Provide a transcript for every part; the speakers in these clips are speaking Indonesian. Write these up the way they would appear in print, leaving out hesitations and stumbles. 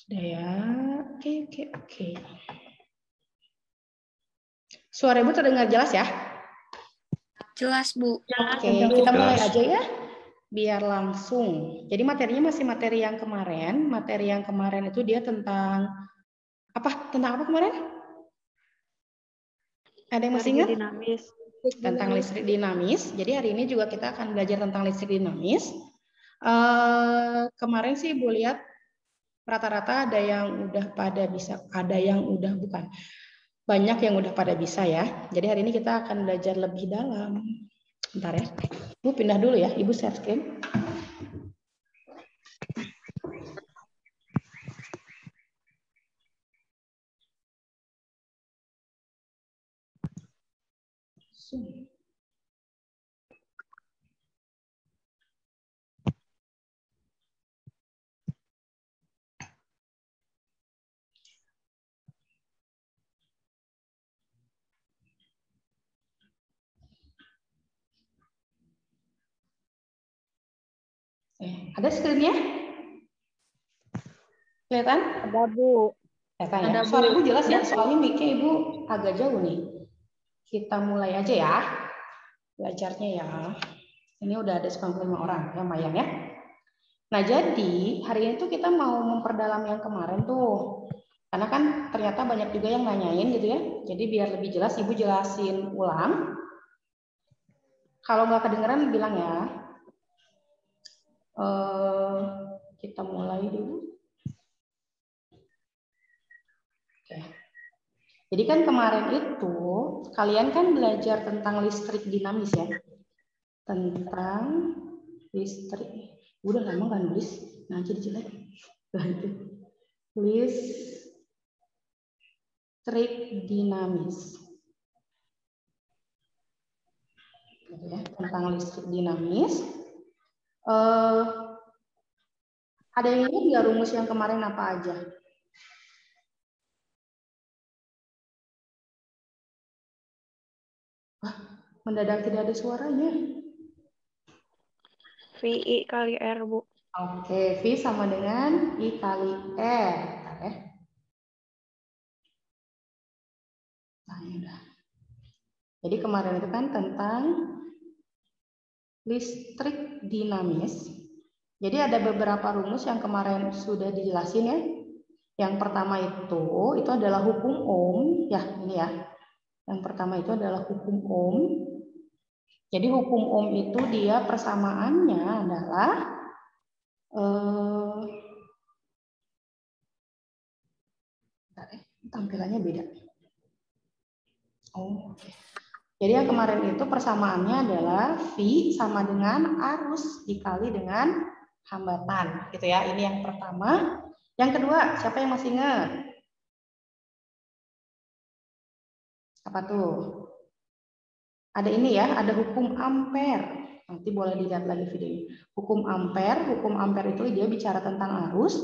Sudah ya. Oke. Suara Ibu terdengar jelas ya? Jelas, Bu. Oke, kita mulai aja ya. Biar langsung. Jadi materinya masih materi yang kemarin. Materi yang kemarin itu dia tentang apa? Tentang apa kemarin? Ada yang masih ingat? Dinamis. Tentang listrik dinamis. Jadi hari ini juga kita akan belajar tentang listrik dinamis. Kemarin sih Ibu lihat rata-rata ada yang udah pada bisa, ada yang udah bukan. Banyak yang udah pada bisa ya. Jadi hari ini kita akan belajar lebih dalam. Bentar ya. Ibu pindah dulu ya. Ibu share screen. Ada screen-nya? Kelihatan? Ada, Bu. Kelihatan ya? Suara Ibu jelas ya? Soalnya mic-nya Ibu agak jauh nih. Kita mulai aja ya. Belajarnya ya. Ini udah ada 95 orang. Ya, lumayan ya. Nah, jadi hari ini tuh kita mau memperdalam yang kemarin tuh. Karena kan ternyata banyak juga yang nanyain gitu ya. Jadi biar lebih jelas, Ibu jelasin ulang. Kalau nggak kedengeran bilang ya. Kita mulai dulu. Oke. Jadi kan kemarin itu kalian kan belajar tentang listrik dinamis ya. Tentang listrik. Udah lama kan nulis. Nah, jadi jelek. Listrik dinamis. Ya, tentang listrik dinamis. Ada yang ingat nggak rumus yang kemarin apa aja? Mendadak tidak ada suaranya. VI kali R, Bu. Oke, V sama dengan I kali R. Oke. Nah, udah. Jadi kemarin itu kan tentang listrik dinamis. Jadi ada beberapa rumus yang kemarin sudah dijelasin ya. Yang pertama itu adalah hukum Ohm. Ya, ini ya. Yang pertama itu adalah hukum Ohm. Jadi hukum Ohm itu dia persamaannya adalah tampilannya beda. Oh, oke. Jadi yang kemarin itu persamaannya adalah V sama dengan arus dikali dengan hambatan, gitu ya. Ini yang pertama. Yang kedua, siapa yang masih ingat? Apa tuh? Ada ini ya, ada hukum ampere. Nanti boleh dilihat lagi videonya. Hukum ampere itu dia bicara tentang arus.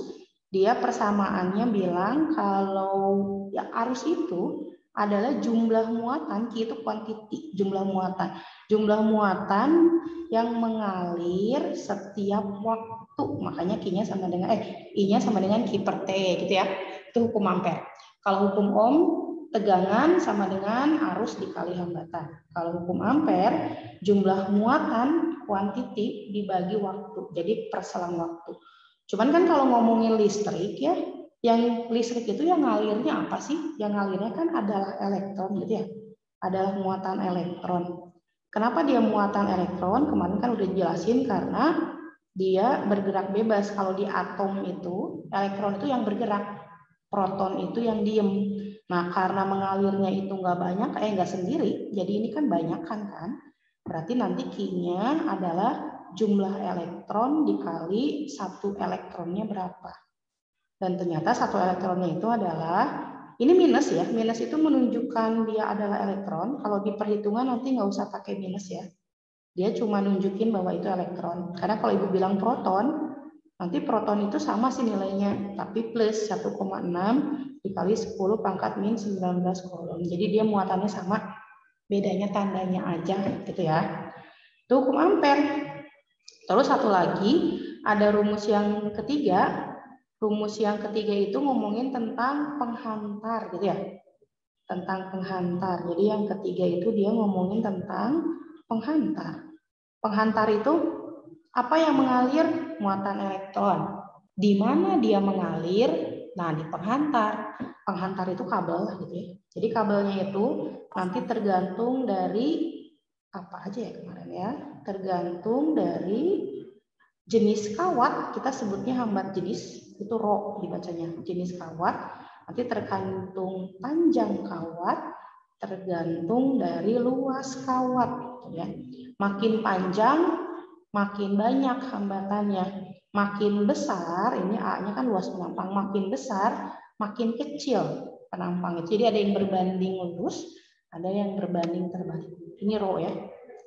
Dia persamaannya bilang kalau ya arus itu adalah jumlah muatan, Q itu quantity, jumlah muatan. Jumlah muatan yang mengalir setiap waktu. Makanya Q-nya sama dengan I-nya sama dengan Q per T gitu ya. Itu hukum ampere. Kalau hukum Ohm, tegangan sama dengan arus dikali hambatan. Kalau hukum ampere, jumlah muatan quantity dibagi waktu. Jadi perselang waktu. Cuman kan kalau ngomongin listrik ya, yang listrik itu yang ngalirnya apa sih? Yang ngalirnya kan adalah elektron gitu ya. Adalah muatan elektron. Kenapa dia muatan elektron? Kemarin kan udah dijelasin karena dia bergerak bebas. Kalau di atom itu, elektron itu yang bergerak. Proton itu yang diem. Nah, karena mengalirnya itu nggak banyak, nggak sendiri. Jadi ini kan banyak kan? Berarti nanti Q-nya adalah jumlah elektron dikali satu elektronnya berapa. Dan ternyata satu elektronnya itu adalah, ini minus ya, minus itu menunjukkan dia adalah elektron. Kalau di perhitungan nanti nggak usah pakai minus ya. Dia cuma nunjukin bahwa itu elektron. Karena kalau Ibu bilang proton, nanti proton itu sama sih nilainya, tapi plus 1,6 dikali 10 pangkat min 19 kolom. Jadi dia muatannya sama, bedanya tandanya aja gitu ya. Itu hukum ampere. Terus satu lagi, ada rumus yang ketiga, Rumus yang ketiga itu ngomongin tentang penghantar gitu ya. Tentang penghantar. Jadi yang ketiga itu dia ngomongin tentang penghantar. Penghantar itu apa yang mengalir? Muatan elektron. Di mana dia mengalir? Nah, di penghantar. Penghantar itu kabel gitu ya. Jadi kabelnya itu nanti tergantung dari apa aja ya kemarin ya? Tergantung dari jenis kawat, kita sebutnya hambat jenis, itu rho dibacanya, jenis kawat. Nanti tergantung panjang kawat, tergantung dari luas kawat gitu ya. Makin panjang, makin banyak hambatannya. Makin besar, ini A-nya kan luas penampang, makin besar, makin kecil penampang itu. Jadi ada yang berbanding lurus, ada yang berbanding terbalik. Ini rho ya.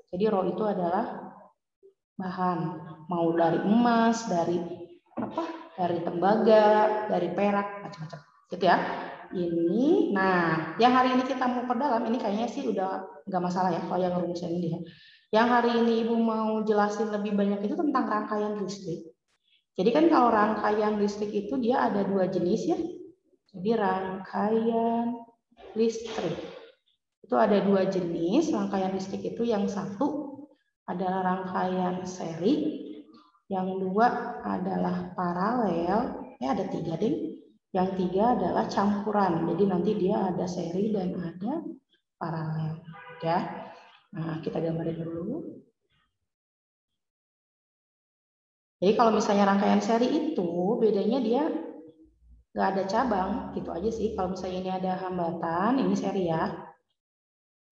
Jadi rho itu adalah bahan, mau dari emas, dari apa? Dari tembaga, dari perak, macam-macam. Gitu ya. Ini, nah, yang hari ini kita mau perdalam, ini kayaknya sih udah nggak masalah ya kalau yang rumusnya ini ya. Yang hari ini Ibu mau jelasin lebih banyak itu tentang rangkaian listrik. Jadi kan kalau rangkaian listrik itu dia ada dua jenis ya. Jadi rangkaian listrik itu ada dua jenis. Rangkaian listrik itu yang satu adalah rangkaian seri, yang dua adalah paralel, ada tiga deh. Yang tiga adalah campuran, jadi nanti dia ada seri dan ada paralel, ya. Nah, kita gambarin dulu. Jadi kalau misalnya rangkaian seri itu bedanya dia nggak ada cabang, gitu aja sih. Kalau misalnya ini ada hambatan, ini seri ya.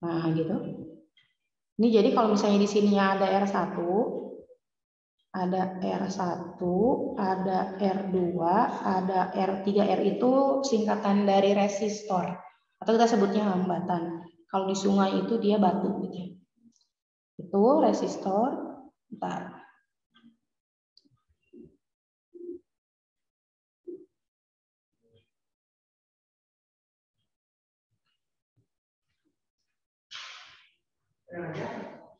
Nah, gitu. Ini jadi kalau misalnya di sini ada R1, ada R1, ada R2, ada R3. R itu singkatan dari resistor, atau kita sebutnya hambatan. Kalau di sungai itu dia batu gitu ya. Itu resistor. Bentar.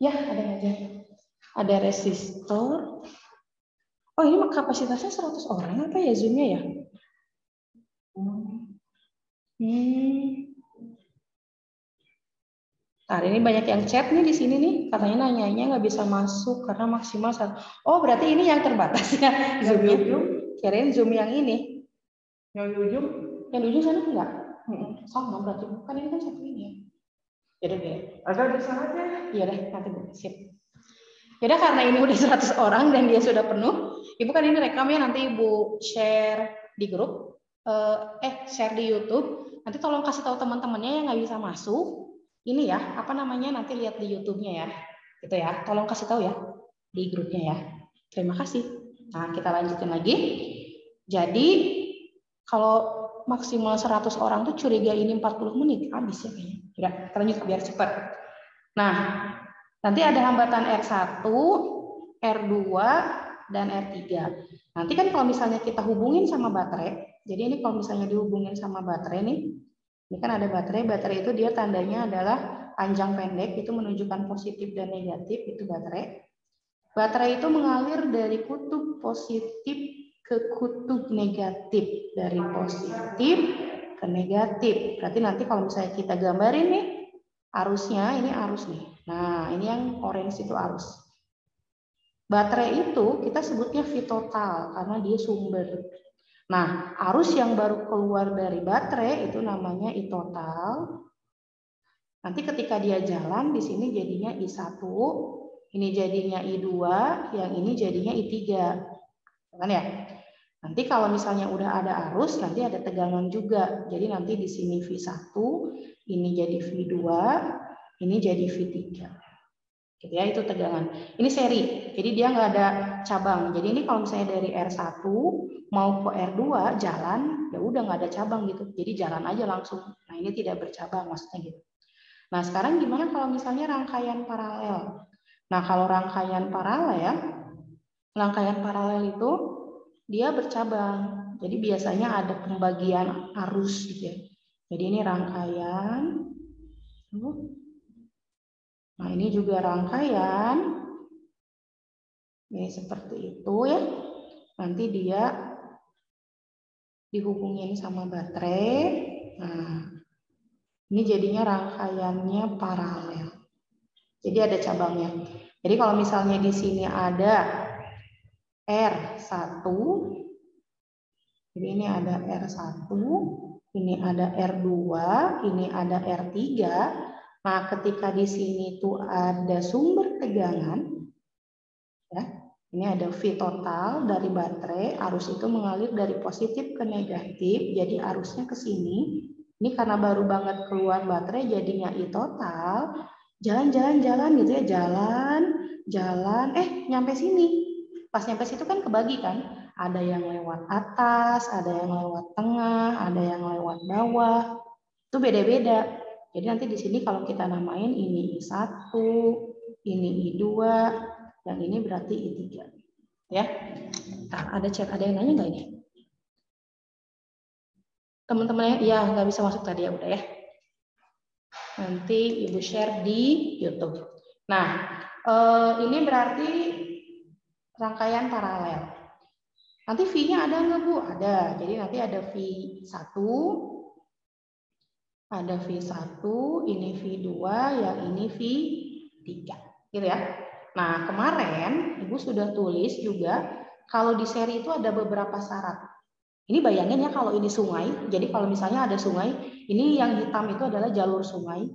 Ya, ada aja. Ada resistor. Oh, ini kapasitasnya 100 orang apa ya Zoom-nya ya? Nah, ini banyak yang chat nih di sini nih, katanya nanyanya nggak bisa masuk karena maksimal 1. Oh, berarti ini yang terbatas ya Zoom-nya. Kirain Zoom yang ini. Yang di ujung? Yang di ujung sana enggak? Sama berarti bukan, ini kan satu ini ya. Yaudah deh. Agak di sana aja. Iya deh, nanti sip. Yaudah, karena ini udah 100 orang dan dia sudah penuh, Ibu kan ini rekamnya nanti Ibu share di grup, share di YouTube. Nanti tolong kasih tahu teman-temannya yang nggak bisa masuk. Ini ya, apa namanya, nanti lihat di YouTube-nya ya. Gitu ya, tolong kasih tahu ya di grupnya ya. Terima kasih. Nah, kita lanjutin lagi. Jadi, kalau maksimal 100 orang tuh curiga ini 40 menit, habis ya kayaknya. Udah, kita lanjut biar cepat. Nah, nanti ada hambatan R1, R2, dan R3. Nanti kan kalau misalnya kita hubungin sama baterai, jadi ini kalau misalnya dihubungin sama baterai nih, ini kan ada baterai itu dia tandanya adalah panjang pendek, itu menunjukkan positif dan negatif, itu baterai. Baterai itu mengalir dari kutub positif ke kutub negatif, dari positif ke negatif. Berarti nanti kalau misalnya kita gambarin nih, arusnya, ini arus nih. Nah, ini yang orange itu arus. Baterai itu kita sebutnya V total karena dia sumber. Nah, arus yang baru keluar dari baterai itu namanya I total. Nanti ketika dia jalan di sini jadinya I1, ini jadinya I2, yang ini jadinya I3. Kan ya? Nanti kalau misalnya udah ada arus, nanti ada tegangan juga. Jadi nanti di sini V1, ini jadi V2, ini jadi V3. Gitu ya, itu tegangan. Ini seri, jadi dia nggak ada cabang. Jadi ini kalau misalnya dari R1 mau ke R2 jalan, ya udah nggak ada cabang gitu. Jadi jalan aja langsung. Nah, ini tidak bercabang maksudnya gitu. Nah, sekarang gimana kalau misalnya rangkaian paralel? Nah, kalau rangkaian paralel itu dia bercabang. Jadi biasanya ada pembagian arus gitu ya. Jadi ini rangkaian. Nah, ini juga rangkaian. Ini seperti itu ya. Nanti dia dihubungin sama baterai. Nah, ini jadinya rangkaiannya paralel. Jadi ada cabangnya. Jadi kalau misalnya di sini ada R1, jadi ini ada R1, ini ada R2, ini ada R3. Nah, ketika di sini tuh ada sumber tegangan, ya, ini ada V total dari baterai, arus itu mengalir dari positif ke negatif, jadi arusnya ke sini. Ini karena baru banget keluar baterai, jadinya I total. Jalan-jalan-jalan gitu ya, jalan, nyampe sini. Pas nyampe situ kan kebagi kan, ada yang lewat atas, ada yang lewat tengah, ada yang lewat bawah, itu beda-beda. Jadi nanti di sini kalau kita namain ini I1, ini I2, yang ini berarti I3. Ya. Nah, ada chat, ada yang nanya nggak ini? Teman-teman ya nggak bisa masuk tadi ya udah ya. Nanti Ibu share di YouTube. Nah, ini berarti rangkaian paralel. Nanti V-nya ada nggak Bu? Ada. Jadi nanti ada V1, ada V1, ini V2, yang ini V3. Gitu ya. Nah, kemarin Ibu sudah tulis juga kalau di seri itu ada beberapa syarat. Ini bayangin ya kalau ini sungai. Jadi kalau misalnya ada sungai, ini yang hitam itu adalah jalur sungai.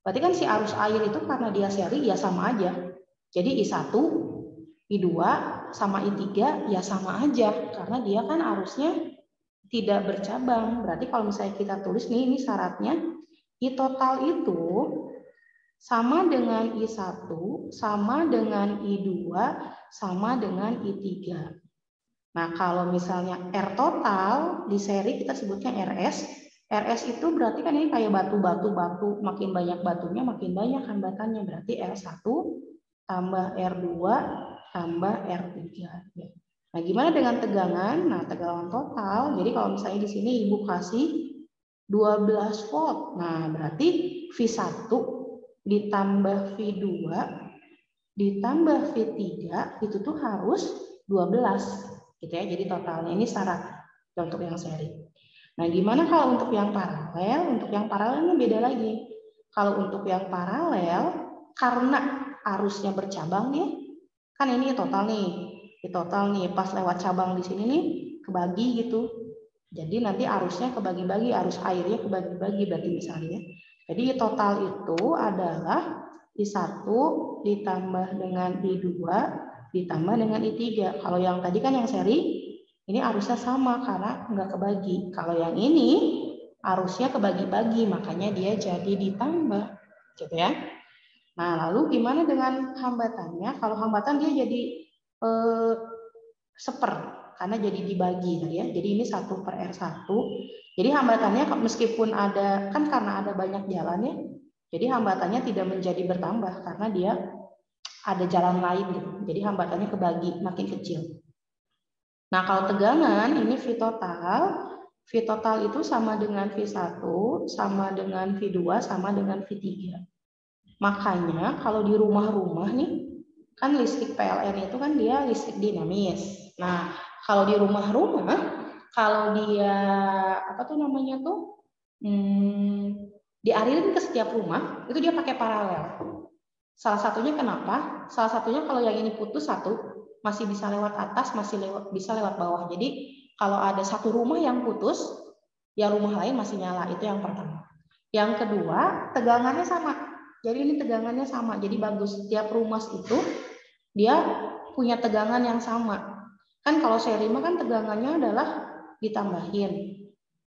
Berarti kan si arus air itu karena dia seri ya sama aja. Jadi I1, I2 sama I3 ya sama aja karena dia kan arusnya tidak bercabang. Berarti kalau misalnya kita tulis nih ini syaratnya I total itu sama dengan I1, sama dengan I2, sama dengan I3. Nah, kalau misalnya R total di seri kita sebutnya RS. RS itu berarti kan ini kayak batu, makin banyak batunya makin banyak hambatannya. Berarti R1 tambah R2 tambah R3. Nah, gimana dengan tegangan? Nah, tegangan total. Jadi kalau misalnya di sini Ibu kasih 12 volt. Nah, berarti V1 ditambah V2 ditambah V3 itu tuh harus 12. Gitu ya, jadi totalnya ini syarat untuk yang seri. Nah, gimana kalau untuk yang paralel? Untuk yang paralelnya beda lagi. Kalau untuk yang paralel, karena arusnya bercabang nih, kan ini total nih, pas lewat cabang di sini nih kebagi gitu. Jadi nanti arusnya kebagi-bagi, arus airnya kebagi-bagi berarti misalnya. Jadi total itu adalah I1 ditambah dengan I2 ditambah dengan I3. Kalau yang tadi kan yang seri, ini arusnya sama karena nggak kebagi. Kalau yang ini arusnya kebagi-bagi, makanya dia jadi ditambah. Gitu ya. Nah, lalu gimana dengan hambatannya? Kalau hambatan dia jadi seper, karena jadi dibagi. Ya. Jadi ini 1/R1. Jadi hambatannya meskipun ada, kan karena ada banyak jalan ya, jadi hambatannya tidak menjadi bertambah karena dia ada jalan lain gitu. Jadi hambatannya kebagi makin kecil. Nah, kalau tegangan ini V total. V total itu sama dengan V1, sama dengan V2, sama dengan V3. Makanya kalau di rumah-rumah nih, kan listrik PLN itu kan dia listrik dinamis. Nah, kalau di rumah-rumah, kalau dia dialirin ke setiap rumah, itu dia pakai paralel. Salah satunya kenapa? Salah satunya kalau yang ini putus satu, masih bisa lewat atas, bisa lewat bawah. Jadi kalau ada satu rumah yang putus, yang rumah lain masih nyala. Itu yang pertama. Yang kedua, tegangannya sama. Jadi ini tegangannya sama. Jadi bagus. Setiap rumah itu dia punya tegangan yang sama. Kan kalau seri mah kan tegangannya adalah ditambahin.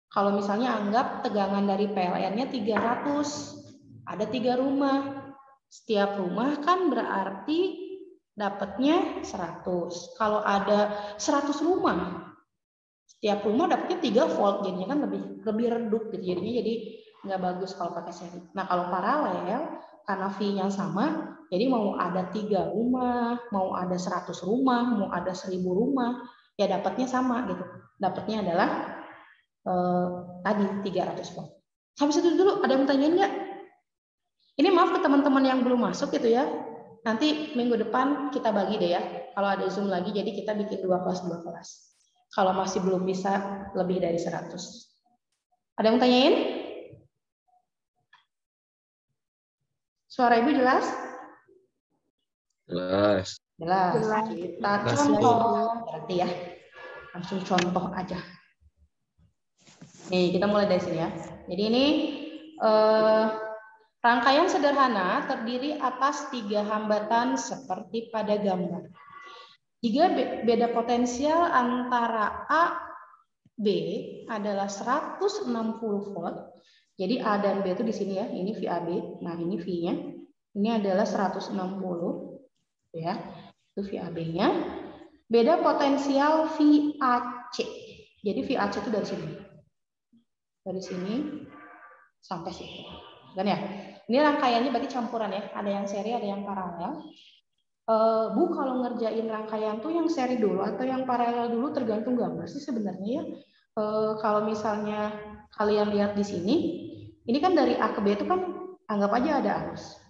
Kalau misalnya anggap tegangan dari PLN-nya 300, ada 3 rumah. Setiap rumah kan berarti dapatnya 100. Kalau ada 100 rumah, setiap rumah dapatnya 3 volt, jadinya kan lebih redup gitu. Jadinya jadi nggak bagus kalau pakai seri. Nah, kalau paralel karena V-nya sama, jadi mau ada 3 rumah, mau ada 100 rumah, mau ada 1000 rumah, ya dapatnya sama gitu. Dapatnya adalah tadi 300 volt. Sampai situ dulu, ada yang tanyain nggak? Ini maaf ke teman-teman yang belum masuk gitu ya. Nanti minggu depan kita bagi deh ya. Kalau ada Zoom lagi, jadi kita bikin 2 kelas. Kalau masih belum bisa lebih dari 100. Ada yang tanyain? Suara Ibu jelas? Jelas. Jelas. Jelas. Kita Jelas, contoh berarti ya. Langsung contoh aja. Nih, kita mulai dari sini ya. Jadi ini rangkaian sederhana terdiri atas 3 hambatan seperti pada gambar. Jika beda potensial antara A, B adalah 160 volt. Jadi A dan B itu di sini ya, ini VAB. Nah, ini V-nya. Ini adalah 160 ya. Itu VAB-nya. Beda potensial VAC. Jadi VAC itu dari sini. Dari sini sampai sini. Dan ya, ini rangkaiannya berarti campuran ya. Ada yang seri, ada yang paralel. Bu, kalau ngerjain rangkaian tuh yang seri dulu atau yang paralel dulu tergantung gambar sih sebenarnya ya. Kalau misalnya kalian lihat di sini, ini kan dari A ke B itu kan anggap aja ada arus,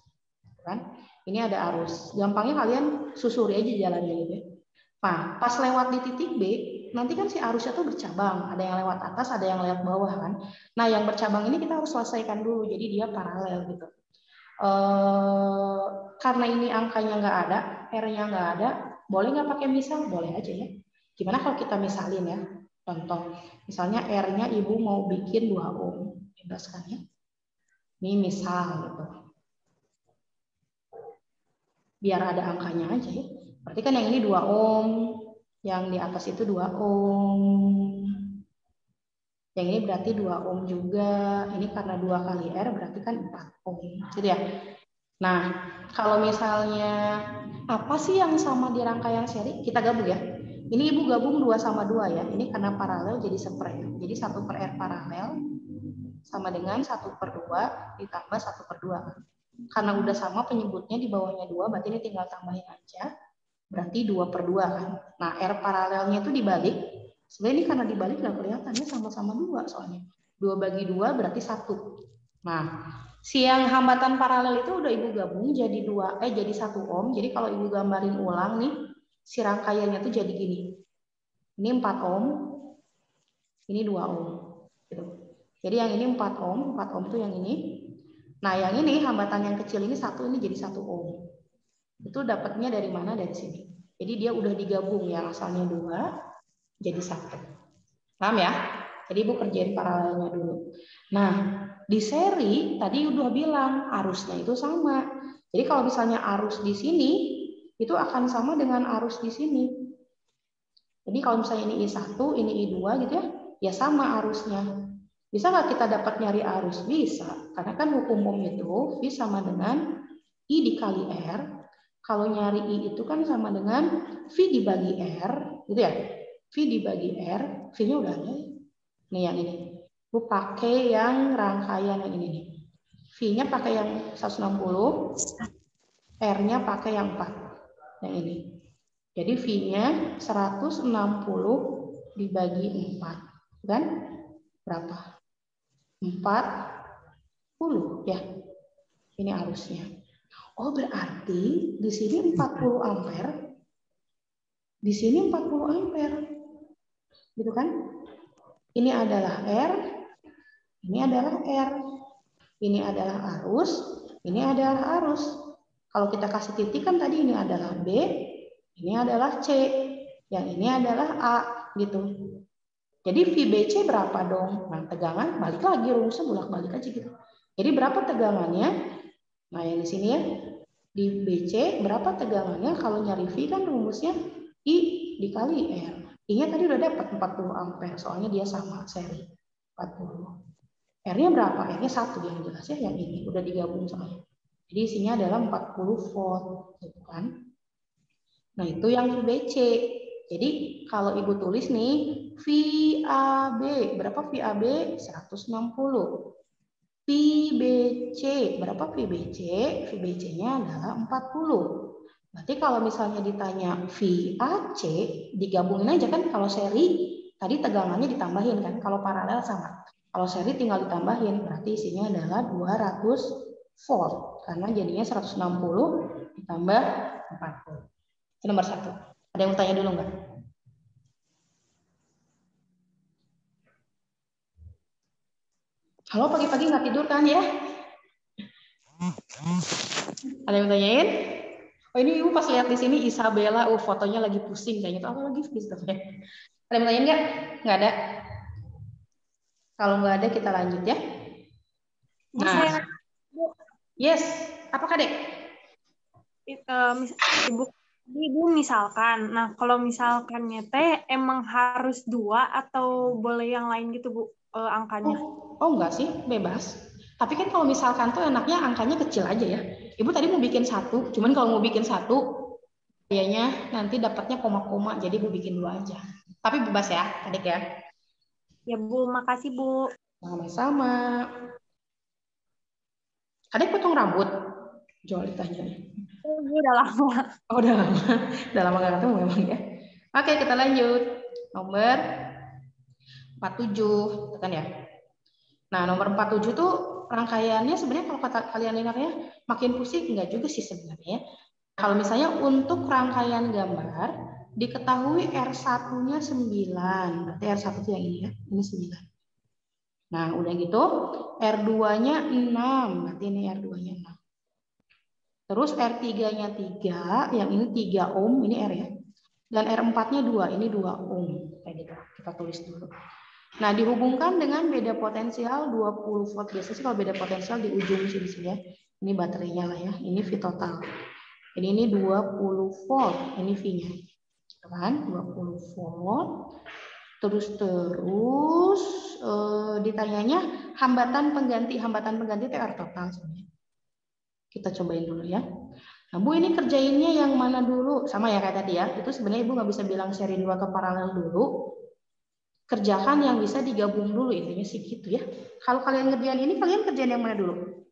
kan? Ini ada arus. Gampangnya kalian susuri aja jalannya gitu ya. Nah, pas lewat di titik B, nanti kan si arusnya tuh bercabang. Ada yang lewat atas, ada yang lewat bawah kan. Nah, yang bercabang ini kita harus selesaikan dulu, jadi dia paralel gitu. Karena ini angkanya nggak ada, R-nya nggak ada, boleh nggak pakai misal? Boleh aja ya. Gimana kalau kita misalin ya? Contoh, misalnya R-nya Ibu mau bikin 2 ohm, bebas kan ya? Ini misal gitu. Biar ada angkanya aja ya. Berarti kan yang ini 2 ohm, yang di atas itu 2 ohm. Yang ini berarti 2 ohm juga. Ini karena 2 kali R berarti kan 4 ohm. Gitu ya. Nah, kalau misalnya apa sih yang sama di rangkaian seri? Kita gabung ya. Ini Ibu gabung 2 sama 2 ya. Ini karena paralel jadi 1/R. Jadi 1/R paralel sama dengan 1/2 ditambah 1/2. Karena udah sama penyebutnya di bawahnya 2, berarti ini tinggal tambahin aja. Berarti 2/2 kan. Nah, R paralelnya itu dibalik. Sebenarnya ini karena dibalik nggak kelihatannya sama-sama 2 soalnya. 2 bagi 2 berarti 1. Nah, si yang hambatan paralel itu udah Ibu gabung jadi 1 ohm. Jadi kalau Ibu gambarin ulang nih, si rangkaiannya tuh jadi gini. Ini 4 ohm, ini 2 ohm. Gitu. Jadi yang ini 4 ohm tuh yang ini. Nah, yang ini hambatan yang kecil ini 1, ini jadi 1 ohm. Itu dapatnya dari mana? Dari sini. Jadi dia udah digabung ya, asalnya 2 jadi 1. Paham ya? Jadi Ibu kerjain paralelnya dulu. Nah, di seri tadi udah bilang arusnya itu sama. Jadi kalau misalnya arus di sini itu akan sama dengan arus di sini. Jadi kalau misalnya ini I1, ini I2 gitu ya, ya sama arusnya. Bisa nggak kita dapat nyari arus? Bisa. Karena kan hukum ohm itu V sama dengan I dikali R. Kalau nyari I itu kan sama dengan V dibagi R, gitu ya. V dibagi R, V-nya udah ada. Nih yang ini. Gue pakai yang rangkaian yang ini nih. V-nya pakai yang 160, R-nya pakai yang 4. Yang ini. Jadi V-nya 160 dibagi 4. Kan? Berapa? 40 ya. Ini arusnya. Oh, berarti di sini 40 ampere. Di sini 40 ampere. Gitu kan? Ini adalah R, ini adalah R. Ini adalah arus, ini adalah arus. Kalau kita kasih titik kan tadi ini adalah B, ini adalah C, yang ini adalah A, gitu. Jadi VBC berapa dong? Nah, tegangan balik lagi rumusnya bolak-balik aja gitu. Jadi berapa tegangannya? Nah, yang di sini ya. Di BC berapa tegangannya? Kalau nyari V kan rumusnya I dikali R. I-nya tadi udah dapat 40 ampere, soalnya dia sama seri 40. R-nya berapa? R-nya 1 yang jelas ya, yang ini udah digabung soalnya. Jadi isinya adalah 40 volt, gitu kan? Nah, itu yang VBC. Jadi kalau Ibu tulis nih VAB, berapa VAB? 160. VBC, berapa VBC? VBC-nya adalah 40. Berarti kalau misalnya ditanya VAC, digabungin aja kan. Kalau seri, tadi tegangannya ditambahin kan. Kalau paralel sama. Kalau seri tinggal ditambahin, berarti isinya adalah 200 volt. Karena jadinya 160 ditambah 40. Itu nomor 1. Ada yang mau tanya dulu nggak? Halo, pagi-pagi nggak tidur kan ya? Ada yang tanyain? Oh, ini ibu pas lihat di sini Isabella, fotonya lagi pusing kayaknya. Itu apa lagi? Ada yang tanyain nggak? Nggak ada. Kalau nggak ada kita lanjut ya. Bu, Nah, saya Bu, yes. Apa Dek? Ibu misalkan, nah kalau misalkannya teh emang harus 2 atau boleh yang lain gitu Bu angkanya? Oh enggak sih, bebas. Tapi kan kalau misalkan tuh enaknya angkanya kecil aja ya. Ibu tadi mau bikin 1, cuman kalau mau bikin 1, kayaknya nanti dapatnya koma-koma, jadi ibu bikin 2 aja. Tapi bebas ya, Adik ya. Ya Bu, makasih Bu. Sama-sama. Adik potong rambut? Jual ditanya. Bu, udah lama. Oh, udah lama. Udah lama gak ketemu memang ya. Oke, kita lanjut. Nomor 47, kan ya. Nah, nomor 47 tuh rangkaiannya sebenarnya kalau kata kalian dengarnya makin pusing, enggak juga sih sebenarnya. Kalau misalnya untuk rangkaian gambar, diketahui R1-nya 9. Berarti R1 itu yang ini ya, ini 9. Nah, udah gitu, R2-nya 6. Berarti ini R2-nya 6. Terus R3-nya 3, yang ini 3 ohm, ini R ya. Dan R4-nya 2, ini 2 ohm. Kayak gitu, kita tulis dulu. Nah, dihubungkan dengan beda potensial 20 volt. Biasanya sih kalau beda potensial di ujung sini ya. Ini baterainya lah ya, ini V total. Jadi ini 20 volt, ini V-nya. Kan? 20 volt. Terus ditanyanya hambatan pengganti itu R total sebenarnya. Kita cobain dulu ya. Nah, Bu ini kerjainnya yang mana dulu? Sama ya kayak tadi ya. Itu sebenarnya Ibu nggak bisa bilang seri 2 atau paralel dulu. Kerjakan yang bisa digabung dulu, intinya sih gitu ya. Kalau kalian ngerjain ini, kalian kerjain yang mana dulu?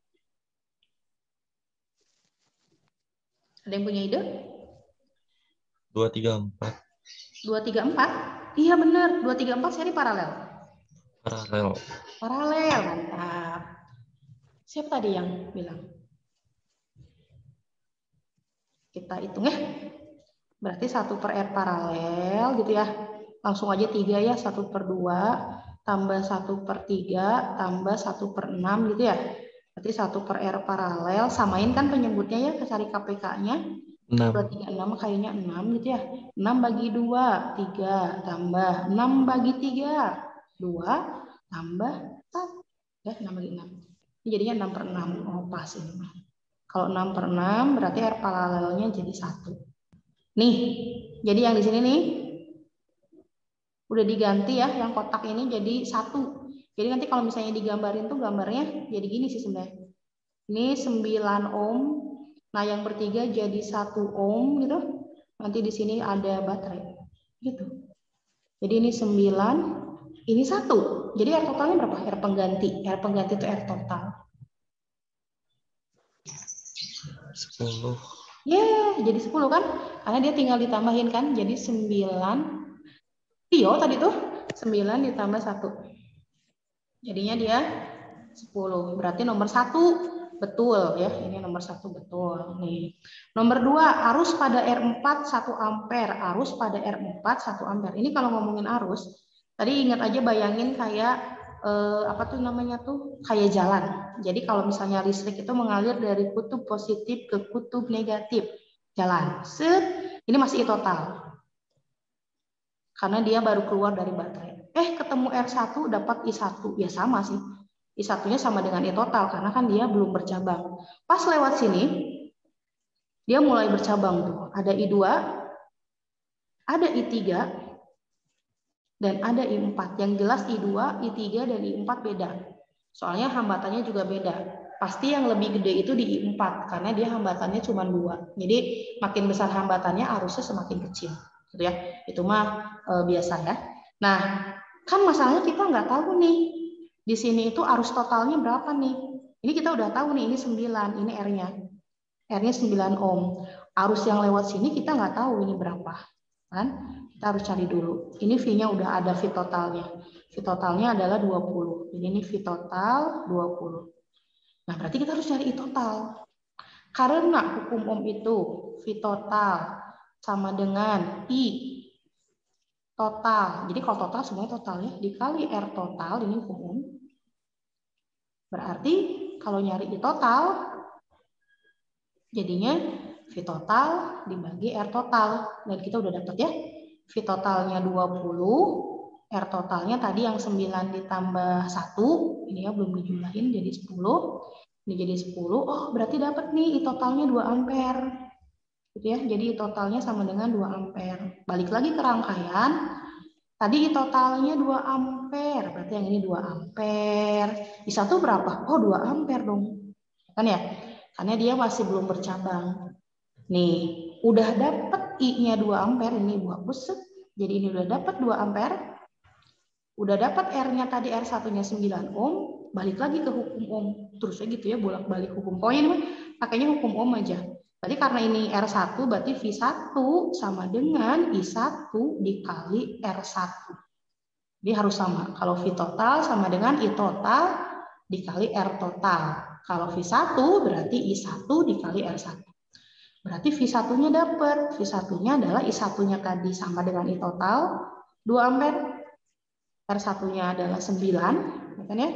Ada yang punya ide? 2, 3, 4. 2, 3, 4? Iya benar, 2, 3, 4 seri paralel. Paralel. Paralel, mantap. Siapa tadi yang bilang? Kita hitung ya. Berarti 1 per R paralel gitu ya. Langsung aja 3 ya, 1 per 2, tambah 1 per 3, tambah 1 per 6 gitu ya. Berarti 1 per R paralel, samain kan penyebutnya ya, cari KPK-nya. 2, 3, 6 kayaknya 6 gitu ya. 6 bagi 2, 3, tambah 6 bagi 3, 2, tambah 1. Ya, 6 bagi 6. Ini jadinya 6 per 6. Oh, pas ini. Kalau 6 per 6 berarti R paralelnya jadi 1. Nih, jadi yang di sini nih udah diganti ya, yang kotak ini jadi 1. Jadi nanti kalau misalnya digambarin tuh gambarnya jadi gini sih sebenarnya. Ini 9 ohm. Nah, yang bertiga jadi 1 ohm gitu. Nanti di sini ada baterai. Gitu. Jadi ini 9, ini 1. Jadi R totalnya berapa? R pengganti. R pengganti itu R total. 10. Jadi 10 kan? Karena dia tinggal ditambahin kan. Jadi 9. Iya tadi tuh 9 ditambah 1. Jadinya dia 10. Berarti nomor 1 betul ya. Ini nomor 1 betul. Nih. Nomor 2, arus pada R4 1 ampere. Arus pada R4 1 ampere. Ini kalau ngomongin arus, tadi ingat aja bayangin kayak apa tuh namanya tuh? Kayak jalan. Jadi kalau misalnya listrik itu mengalir dari kutub positif ke kutub negatif. Jalan. Set. Ini masih I total. Karena dia baru keluar dari baterai. Ketemu R1 dapat I1. Ya sama sih. I1-nya sama dengan I total karena kan dia belum bercabang. Pas lewat sini, dia mulai bercabang tuh. Ada I2, ada I3, dan ada I4. Yang jelas I2, I3, dan I4 beda. Soalnya hambatannya juga beda. Pasti yang lebih gede itu di I4 karena dia hambatannya cuma 2. Jadi makin besar hambatannya arusnya semakin kecil. Gitu ya. Itu mah biasa ya. Nah, kan masalahnya kita nggak tahu nih. Di sini itu arus totalnya berapa nih? Ini kita udah tahu nih, ini 9, ini R-nya. R-nya 9 ohm. Arus yang lewat sini kita nggak tahu ini berapa. Kan? Kita harus cari dulu. Ini V-nya udah ada, V totalnya. V totalnya adalah 20. Jadi ini V total 20. Nah, berarti kita harus cari I total. Karena hukum ohm itu V total sama dengan I total. Jadi kalau total semuanya total ya. Dikali R total, ini hukum ohm. Berarti kalau nyari I total, jadinya V total dibagi R total. Dan kita udah dapat ya. V totalnya 20, R totalnya tadi yang 9 ditambah 1. Ini ya belum dijumlahin jadi 10. Ini jadi 10. Oh, berarti dapat nih I totalnya 2 ampere. Gitu ya. Jadi I totalnya sama dengan 2 ampere. Balik lagi ke rangkaian. Tadi I totalnya 2 ampere. Berarti yang ini 2 ampere. I1 berapa? Oh, 2 ampere dong. Kan ya? Karena dia masih belum bercabang. Nih, udah dapat I-nya 2 ampere. Ini buat buset. Jadi ini udah dapat 2 ampere. Udah dapat R-nya tadi R1-nya 9 ohm. Balik lagi ke hukum ohm. Terus aja gitu ya, bolak-balik hukum. Pokoknya ini pakainya hukum ohm aja. Berarti karena ini R1, berarti V1 sama dengan I1 dikali R1. Jadi harus sama. Kalau V total sama dengan I total dikali R total. Kalau V1 berarti I1 dikali R1. Berarti V1-nya dapat. V1-nya adalah I1-nya tadi sama dengan I total 2 ampere. R1-nya adalah 9. Kan ya?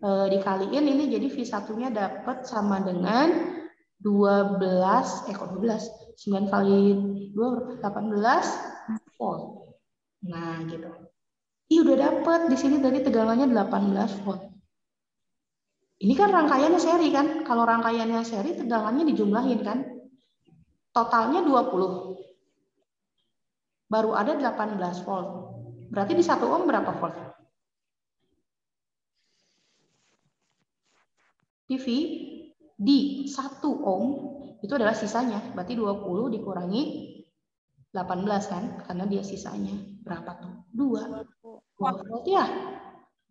Dikaliin ini jadi V1-nya dapat sama dengan 12, kok 12? 9 kali 2 18 volt. Nah, gitu. Ih, udah dapat. Di sini tadi tegangannya 18 volt. Ini kan rangkaiannya seri kan? Kalau rangkaiannya seri tegangannya dijumlahin kan? Totalnya 20. Baru ada 18 volt. Berarti di 1 ohm berapa volt? TV di 1 ohm itu adalah sisanya. Berarti 20 dikurangi 18 kan? Karena dia sisanya. Berapa tuh? 2 volt ya?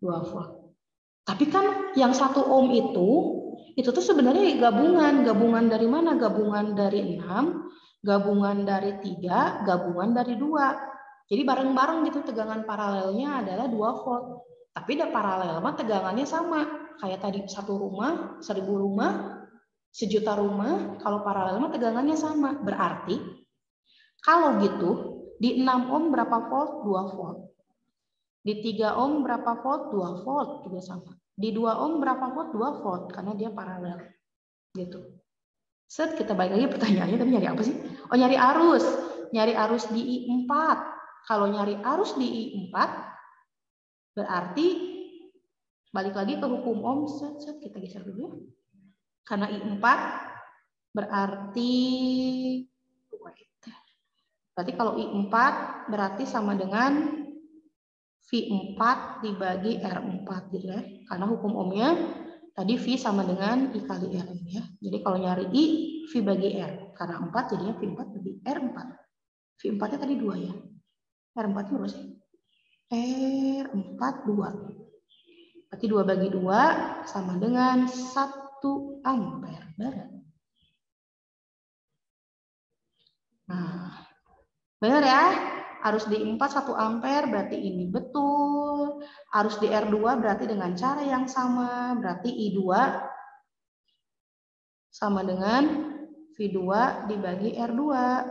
2 volt. Tapi kan yang 1 ohm itu tuh sebenarnya gabungan dari mana? Gabungan dari 6, gabungan dari 3, gabungan dari 2. Jadi bareng-bareng gitu tegangan paralelnya adalah 2 volt. Tapi ada paralel mah tegangannya sama. Kayak tadi 1 rumah, 1000 rumah, 1.000.000 rumah, kalau paralel mah tegangannya sama. Berarti kalau gitu di 6 ohm berapa volt? 2 volt. Di 3 ohm berapa volt? 2 volt juga sama. Di 2 ohm berapa volt? 2 volt karena dia paralel. Gitu. Set, kita balik lagi pertanyaannya tadi nyari apa sih? Oh, nyari arus. Nyari arus di I4. Kalau nyari arus di I4 berarti balik lagi ke hukum ohm. Set, kita geser dulu ya. Karena I4 berarti kalau I4 berarti sama dengan V4 dibagi R4 gitu ya. Karena hukum ohmnya tadi V sama dengan I kali R ya. Jadi kalau nyari I, V bagi R. Karena 4 jadinya V4 bagi R4. V4-nya tadi 2 ya. R4-nya berapa sih? R4 2. Berarti 2 bagi 2 sama dengan 1 ampere. Benar. Nah, benar ya? Arus di I4 1 ampere berarti ini betul. Arus di R2 berarti dengan cara yang sama. Berarti I2 sama dengan V2 dibagi R2.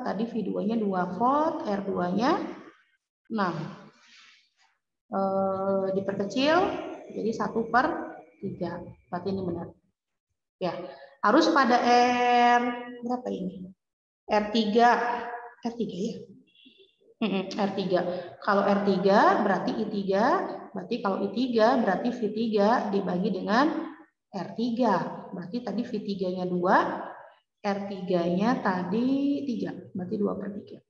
Tadi V2-nya 2 volt, R2-nya 6. Diperkecil jadi 1/3. Berarti ini benar. Ya, arus pada R berapa ini? R3 ya. R3. Kalau R3 berarti I3, berarti kalau I3 berarti V3 dibagi dengan R3. Berarti tadi V3-nya 2, R3-nya tadi 3. Berarti 2/3.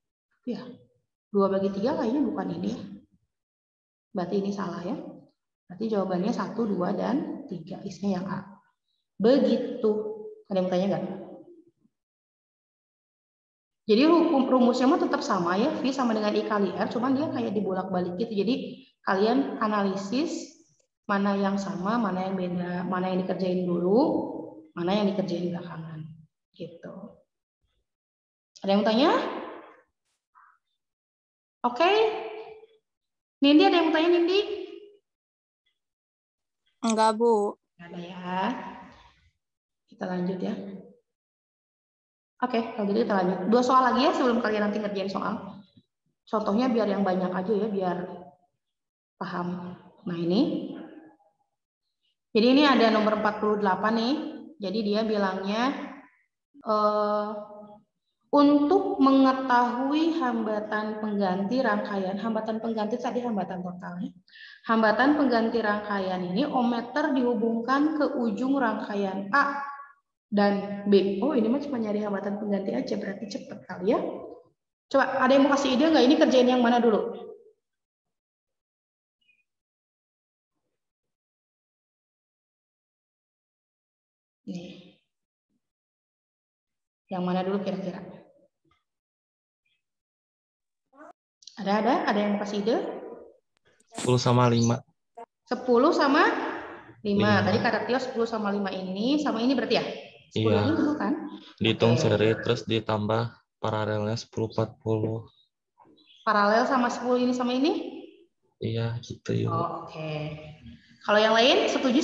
Ya. 2 bagi 3 kayaknya bukan ini ya. Berarti ini salah ya. Berarti jawabannya 1, 2, dan 3. Isinya yang A. Begitu. Ada yang tanya nggak? Jadi rumusnya mah tetap sama ya, V sama dengan I kali R, cuman dia kayak dibolak-balik gitu. Jadi kalian analisis mana yang sama, mana yang beda, mana yang dikerjain dulu, mana yang dikerjain belakangan. Gitu. Ada yang tanya? Oke. Nindi, ada yang tanya, Nindi? Enggak, Bu. Nggak ada ya. Kita lanjut ya. Oke, kalau gitu kita lanjut. 2 soal lagi ya sebelum kalian nanti ngerjain soal. Contohnya biar yang banyak aja ya, biar paham. Nah ini. Jadi ini ada nomor 48 nih. Jadi dia bilangnya untuk mengetahui hambatan pengganti rangkaian, hambatan pengganti tadi hambatan totalnya. Hambatan pengganti rangkaian ini ohmmeter dihubungkan ke ujung rangkaian A dan B. Oh, ini mah cuma nyari hambatan pengganti aja, berarti cepet kali ya. Coba ada yang mau kasih ide nggak? Ini kerjain yang mana dulu? Nih. Yang mana dulu kira-kira? Ada yang mau kasih ide? 10 sama 5. 10 sama 5. Tadi 5. kata Tio 10 sama 5 ini sama ini berarti ya? 10 Iya. ini dulu kan? Dihitung Oke. seri terus ditambah paralelnya 10/40. Paralel sama 10 ini sama ini? Iya, gitu yuk. Oh, oke. Kalau yang lain setuju?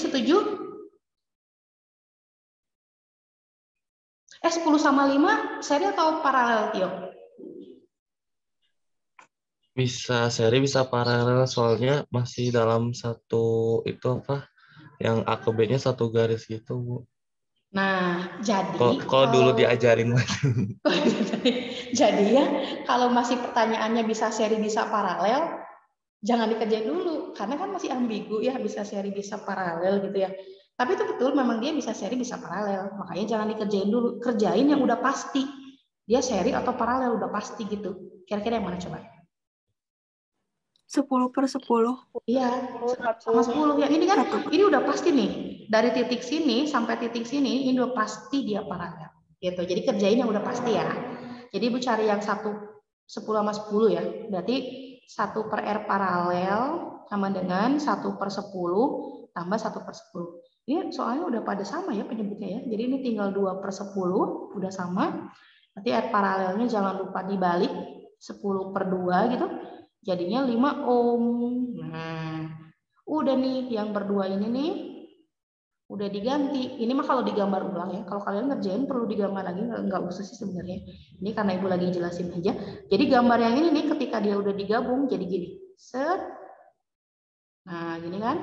10 sama 5 seri atau paralel, Tio? Bisa seri, bisa paralel, soalnya masih dalam satu itu apa? Yang A ke B-nya satu garis gitu, Bu. Nah, jadi Kalau dulu diajarin Mas. jadi ya, kalau masih pertanyaannya bisa seri bisa paralel, jangan dikerjain dulu karena kan masih ambigu ya, bisa seri bisa paralel gitu ya. Tapi itu betul memang dia bisa seri bisa paralel, makanya jangan dikerjain dulu, kerjain yang udah pasti dia seri atau paralel udah pasti gitu. Kira-kira yang mana coba? 10/10. Iya, sama 10 ya. Ini kan ini udah pasti nih. Dari titik sini sampai titik sini ini udah pasti dia paralel. Gitu. Jadi kerjain yang udah pasti ya. Jadi Ibu cari yang 10 sama 10 ya. Berarti 1/R paralel sama dengan 1/10 tambah 1/10. Ini soalnya udah pada sama ya penyebutnya ya. Jadi ini tinggal 2/10 udah sama. Berarti R paralelnya jangan lupa dibalik 10/2 gitu. Jadinya 5 ohm. Nah, udah nih yang berdua ini nih udah diganti. Ini mah kalau digambar ulang ya. Kalau kalian ngerjain perlu digambar lagi, nggak usah sih sebenarnya. Ini karena Ibu lagi jelasin aja. Jadi gambar yang ini nih ketika dia udah digabung jadi gini. Set. Nah, gini kan?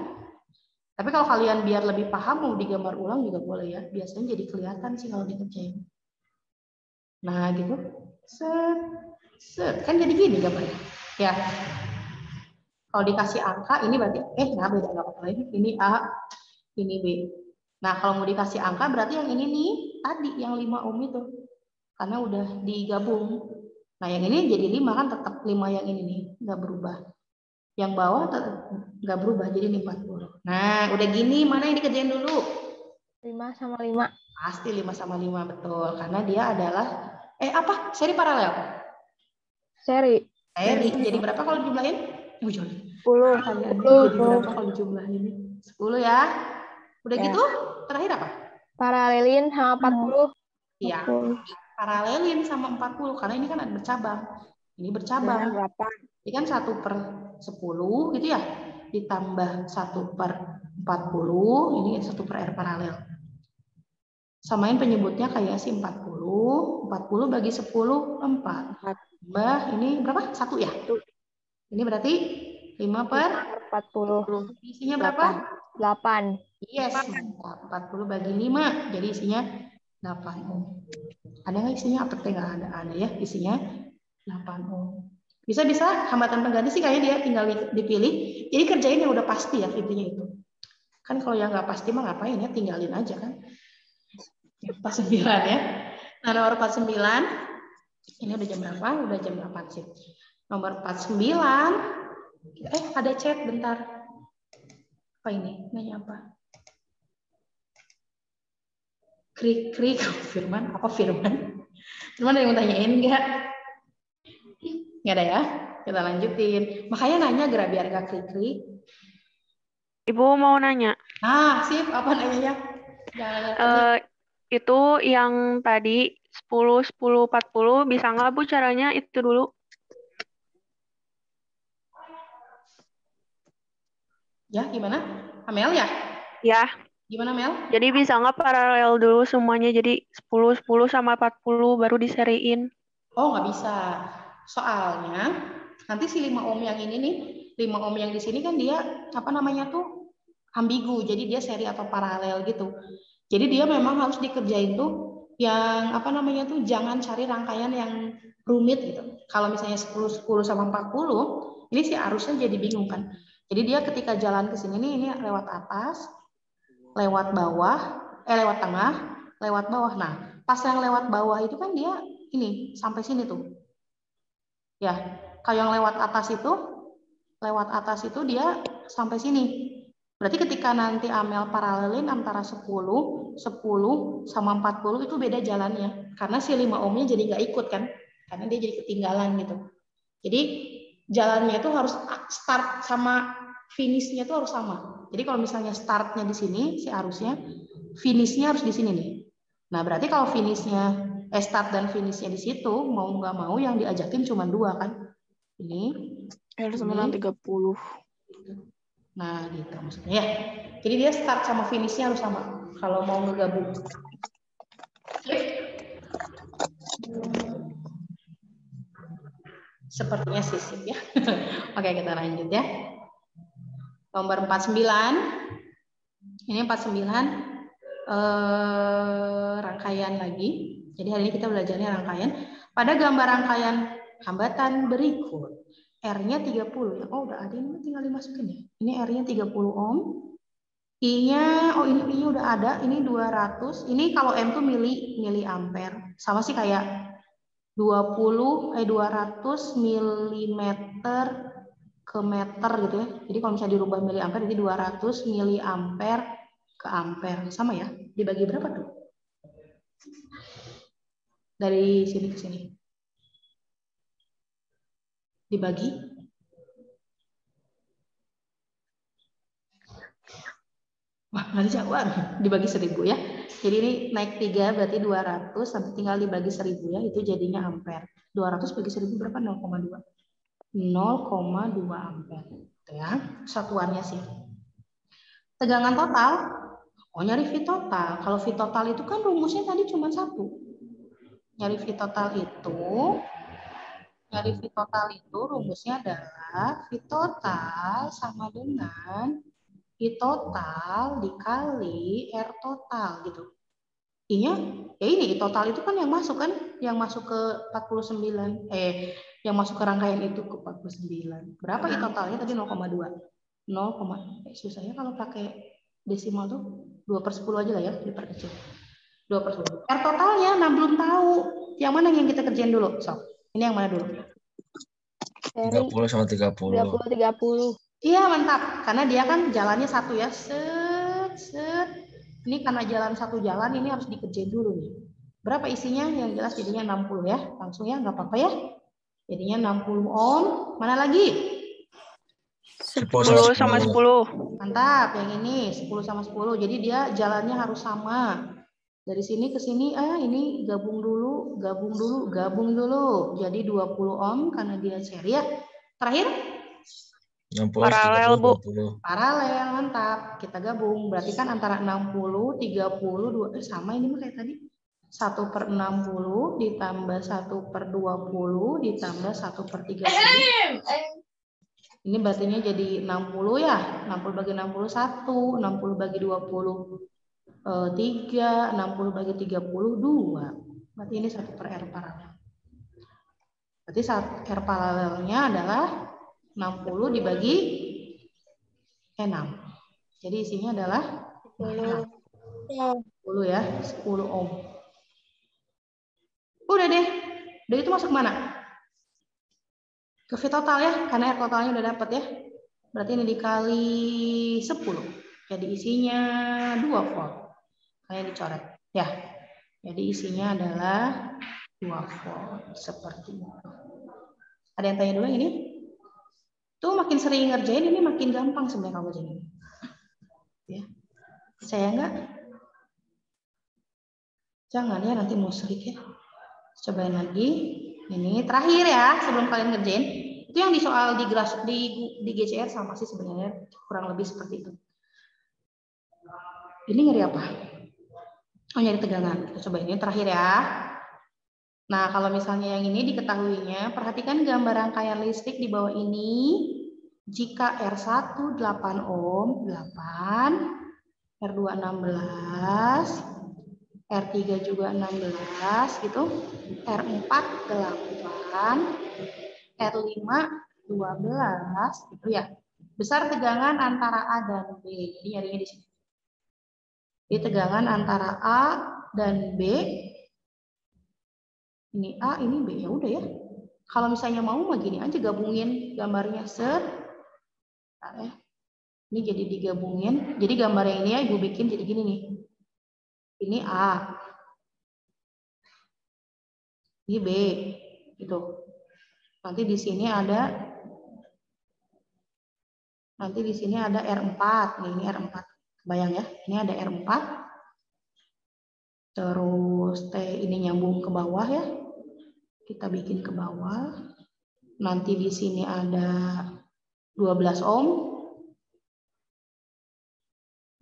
Tapi kalau kalian biar lebih paham mau digambar ulang juga boleh ya. Biasanya jadi kelihatan sih kalau dikerjain. Nah, gitu. Set. Set. Kan jadi gini gambarnya. Ya. Kalau dikasih angka ini berarti nah beda nggak apa-apa lagi. Ini A, ini B. Nah, kalau mau dikasih angka berarti yang ini nih tadi yang 5 ohm itu. Karena udah digabung. Nah, yang ini jadi 5 kan tetap 5 yang ini nih, nggak berubah. Yang bawah tetap nggak berubah jadi ini 40. Nah, udah gini mana yang dikerjain dulu? 5 sama 5. Pasti 5 sama 5 betul. Karena dia adalah apa? Seri paralel. Seri. Jadi berapa kalau dijumlahin? 10. 10. Jadi berapa kalau dijumlahin? 10 ya. Udah Ya. gitu, terakhir apa? Paralelin sama 40. Iya. Paralelin sama 40 karena ini kan ada bercabang. Ini bercabang. 8. Ini kan 1/10 gitu ya. Ditambah 1/40, ini 1/R paralel. Samain penyebutnya kayak si 40. 40 bagi 10, 4. Tambah ini berapa? 1 ya? Ini berarti 5/40. Isinya berapa? 8. Yes, 40 bagi 5. Jadi isinya 8 ohm. Ada nggak isinya? Apa nggak ada? Ada ya, isinya 8 ohm. Bisa hambatan pengganti sih kayaknya dia tinggal dipilih. Jadi kerjain yang udah pasti ya intinya itu. Kan kalau yang nggak pasti mah ngapain ya, tinggalin aja kan. 49 ya. Nah, nomor 49. Ini udah jam berapa? Udah jam 8 sih. Nomor 49. Ada chat bentar. Apa ini? Nanya apa? Krik Firman. Apa Firman? Firman ada yang mau tanyain nggak? Nggak ada ya? Kita lanjutin. Makanya nanya gerak biar nggak krik. Ibu mau nanya. Nah, sip. Apa nanyanya? Itu yang tadi 10, 10, 40, bisa nggak Bu caranya itu dulu? Ya, gimana? Amel ya? Ya. Gimana, Mel? Jadi bisa nggak paralel dulu semuanya, jadi 10, 10 sama 40 baru diseriin? Oh, nggak bisa. Soalnya, nanti si 5 ohm yang ini nih, 5 ohm yang di sini kan dia, apa namanya tuh, ambigu. Jadi dia seri atau paralel gitu. Jadi dia memang harus dikerjain tuh yang apa namanya tuh jangan cari rangkaian yang rumit gitu. Kalau misalnya 10 sama 40, ini sih arusnya jadi bingung kan. Jadi dia ketika jalan ke sini nih, ini lewat atas, lewat bawah, lewat tengah, lewat bawah. Nah, pas yang lewat bawah itu kan dia ini sampai sini tuh. Ya, kalau yang lewat atas itu dia sampai sini. Berarti ketika nanti Amel paralelin antara 10 sama 40 itu beda jalannya. Karena si 5 ohmnya jadi nggak ikut kan. Karena dia jadi ketinggalan gitu. Jadi jalannya itu harus start sama finishnya itu harus sama. Jadi kalau misalnya startnya di sini, si arusnya, finishnya harus di sini nih. Nah berarti kalau finishnya, start dan finishnya di situ, mau nggak mau yang diajakin cuma 2 kan. Ini. R sama 30. Nah, gitu maksudnya ya. Jadi dia start sama finishnya harus sama kalau mau ngegabung. Sepertinya sisip ya. Oke, kita lanjut ya. Nomor 49. Ini 49 rangkaian lagi. Jadi hari ini kita belajarnya rangkaian. Pada gambar rangkaian hambatan berikut. R-nya 30 ya. Oh, udah ada ini tinggal dimasukin ya. Ini R-nya 30 ohm. I-nya ini udah ada. Ini 200. Ini kalau M tuh miliampere. Sama sih kayak 200 milimeter ke meter gitu ya. Jadi kalau misalnya dirubah miliampere jadi 200 miliampere ke ampere. Sama ya. Dibagi berapa tuh? Dari sini ke sini. Dibagi nggak dijawab, dibagi 1000 ya. Jadi ini naik 3 berarti 200 sampai tinggal dibagi 1000 ya, itu jadinya ampere. 200 bagi 1000 berapa? 0,2 ampere ya, satuannya sih. Tegangan total, nyari V total. Kalau V total itu kan rumusnya tadi cuma 1. Nyari V total itu rumusnya adalah V total sama dengan I total dikali R total gitu. I-nya ya ini I total itu kan yang masuk ke 49 yang masuk ke rangkaian itu ke 49. Berapa I totalnya tadi 0,2. Susahnya kalau pakai desimal tuh 2/10 aja lah ya, diperkecil. 2/10. R totalnya belum tahu. Yang mana yang kita kerjain dulu? So, ini yang mana dulu? 30 sama 30. 30. Iya, mantap. Karena dia kan jalannya 1 ya. Set. Ini karena jalan 1 jalan, ini harus dikerjain dulu nih. Berapa isinya? Yang jelas jadinya 60 ya. Langsung ya, nggak apa-apa ya. Jadinya 60 ohm. Mana lagi? 10 sama 10. Mantap, yang ini 10 sama 10. Jadi dia jalannya harus sama. Dari sini ke sini, ini gabung dulu. Jadi 20 ohm karena dia seri ya. Terakhir? 60, Paralel, 30, Bu. 20. Paralel, mantap. Kita gabung. Berarti kan antara 60, 30, sama ini mah kayak tadi. 1/60 ditambah 1/20 ditambah 1/30. Ini berartinya jadi 60 ya. 60 bagi 60 1, 60 bagi 20 3, 60 bagi 30 2. Berarti ini 1/R paralel. Berarti R paralelnya adalah 60 dibagi 6. Jadi isinya adalah 10 ya, 10 ohm. Udah deh. Dari itu masuk mana? Ke V total ya, karena R totalnya udah dapat ya. Berarti ini dikali 10. Jadi isinya 2 volt. Kayak dicoret ya. Jadi isinya adalah 2 volt seperti itu. Ada yang tanya dulu ini? Tuh makin sering ngerjain ini makin gampang sebenarnya kamu jadi. Ya. Saya enggak? Jangan ya, nanti musrik ya. Cobain lagi. Ini terakhir ya sebelum kalian ngerjain. Itu yang di soal di GCR sama sih sebenarnya, kurang lebih seperti itu. Ini nyari apa? Oh, nyari tegangan. Kita coba ini terakhir ya. Nah, kalau misalnya yang ini diketahuinya, perhatikan gambar rangkaian listrik di bawah ini. Jika R1 8 ohm, 8, R2 16, R3 juga 16 gitu, R4 8, R5 12 gitu ya. Besar tegangan antara A dan B. Jadi nyarinya di sini. Jadi tegangan antara A dan B. Ini A, ini B. Ya udah ya. Kalau misalnya mau begini aja gabungin gambarnya set. Nah, ya. Ini jadi digabungin. Jadi gambar yang ini ya Ibu bikin jadi gini nih. Ini A. Ini B. Gitu. Nanti di sini ada R4. Nih, ini R4. Bayang ya. Ini ada R4. Terus T ini nyambung ke bawah ya. Kita bikin ke bawah. Nanti di sini ada 12 ohm.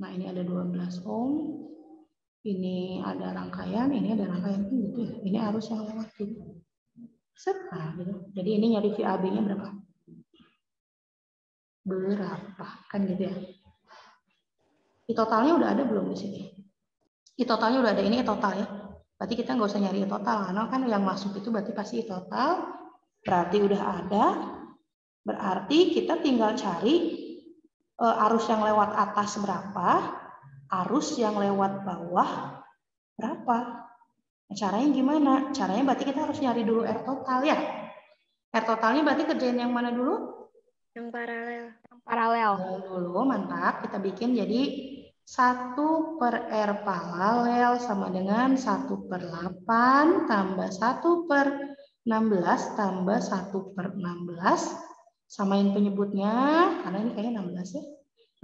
Nah, ini ada 12 ohm. Ini ada rangkaian, ini ada rangkaian gitu ya. Ini arus yang lewat gitu. Set, nah, gitu. Jadi ini nyari VAB-nya berapa? Berapa? Kan gitu ya. I totalnya udah ada belum di sini? I totalnya udah ada, ini I total ya. Berarti kita nggak usah nyari I total, karena kan yang masuk itu berarti pasti I total. Berarti udah ada. Berarti kita tinggal cari arus yang lewat atas berapa, arus yang lewat bawah berapa. Nah, caranya gimana? Caranya berarti kita harus nyari dulu R total ya. R totalnya berarti kerjain yang mana dulu? Yang paralel. Paralel. Dulu, mantap. Kita bikin jadi 1 per R paralel sama dengan 1 per 8 tambah 1 per 16 tambah 1 per 16. Samain penyebutnya, karena ini kayaknya 16 ya.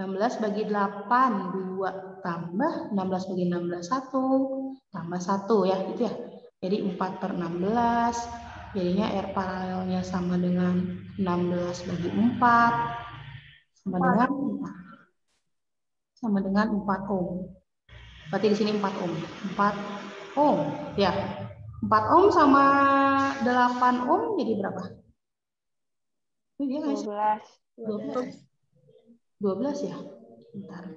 16 bagi 8, 2 tambah 16 bagi 16, 1 tambah 1 ya, gitu ya. Jadi 4 per 16, jadinya R paralelnya sama dengan 16 bagi 4, sama dengan 4 ohm. Berarti di sini 4 ohm. 4 ohm, ya. 4 ohm sama 8 ohm jadi berapa? Ini dia guys. 12 ya. Bentar.